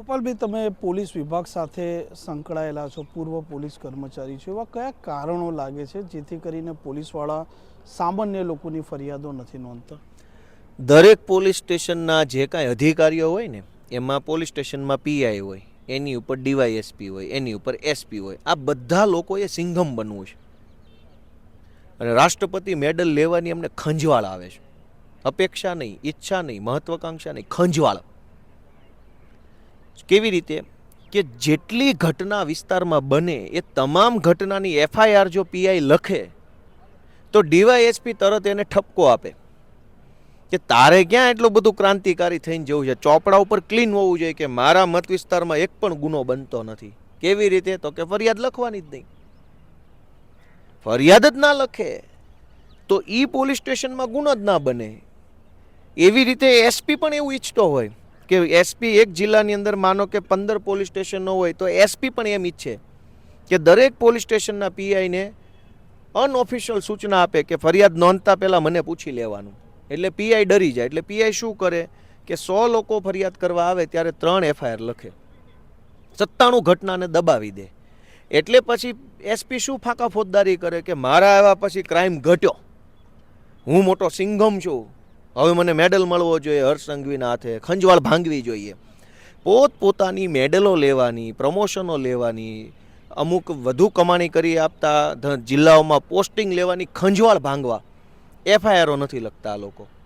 ગોપાલભાઈ, તમે પોલીસ વિભાગ સાથે સંકળાયેલા છો, પૂર્વ પોલીસ કર્મચારી છો, એવા કયા કારણો લાગે છે જેથી કરીને પોલીસવાળા સામાન્ય લોકોની ફરિયાદો નથી નોંધતા? દરેક પોલીસ સ્ટેશનના જે કાંઈ અધિકારીઓ હોય ને, એમાં પોલીસ સ્ટેશનમાં પીઆઈ હોય, એની ઉપર ડીવાયએસપી હોય, એની ઉપર એસપી હોય. આ બધા લોકોએ સિંઘમ બનવું છે અને રાષ્ટ્રપતિ મેડલ લેવાની અમને ખંજવાળ આવે છે. અપેક્ષા નહીં, ઈચ્છા નહીં, મહત્વાકાંક્ષા નહીં, ખંજવાળ. કેવી રીતે કે જેટલી ઘટના વિસ્તારમાં બને એ તમામ ઘટનાની એફઆઈઆર જો પીઆઈ લખે તો ડીવાયએસપી તરત એને ઠપકો આપે કે તારે ક્યાં એટલું બધું ક્રાંતિકારી થઈને જવું છે, ચોપડા ઉપર ક્લીન હોવું જોઈએ કે મારા મત વિસ્તારમાં એક પણ ગુનો બનતો નથી. કેવી રીતે? તો કે ફરિયાદ લખવાની જ નહીં. ફરિયાદ જ ના લખે તો ઈ પોલીસ સ્ટેશનમાં ગુનો જ ના બને. એવી રીતે એસપી પણ એવું ઈચ્છતો હોય કે એસપી એક જિલ્લાની અંદર માનો કે 15 પોલીસ સ્ટેશનો હોય તો એસપી પણ એમ ઈચ્છે કે દરેક પોલીસ સ્ટેશનના પીઆઈને અનઓફિશિયલ સૂચના આપે કે ફરિયાદ નોંધતા પહેલાં મને પૂછી લેવાનું. એટલે પીઆઈ ડરી જાય. એટલે પીઆઈ શું કરે કે 100 લોકો ફરિયાદ કરવા આવે ત્યારે 3 એફઆઈઆર લખે, 97 ઘટનાને દબાવી દે. એટલે પછી એસપી શું ફાંકા ફોજદારી કરે કે મારા આવ્યા પછી ક્રાઇમ ઘટ્યો, હું મોટો સિંઘમ છું, હવે મને મેડલ મળવો જોઈએ, હર્ષ સંઘવીના હાથે ખંજવાળ ભાંગવી જોઈએ. પોતપોતાની મેડલો લેવાની, પ્રમોશનો લેવાની, અમુક વધુ કમાણી કરી આપતા જિલ્લાઓમાં પોસ્ટિંગ લેવાની ખંજવાળ ભાંગવા એફઆઈઆરો નથી લખતા આ લોકો.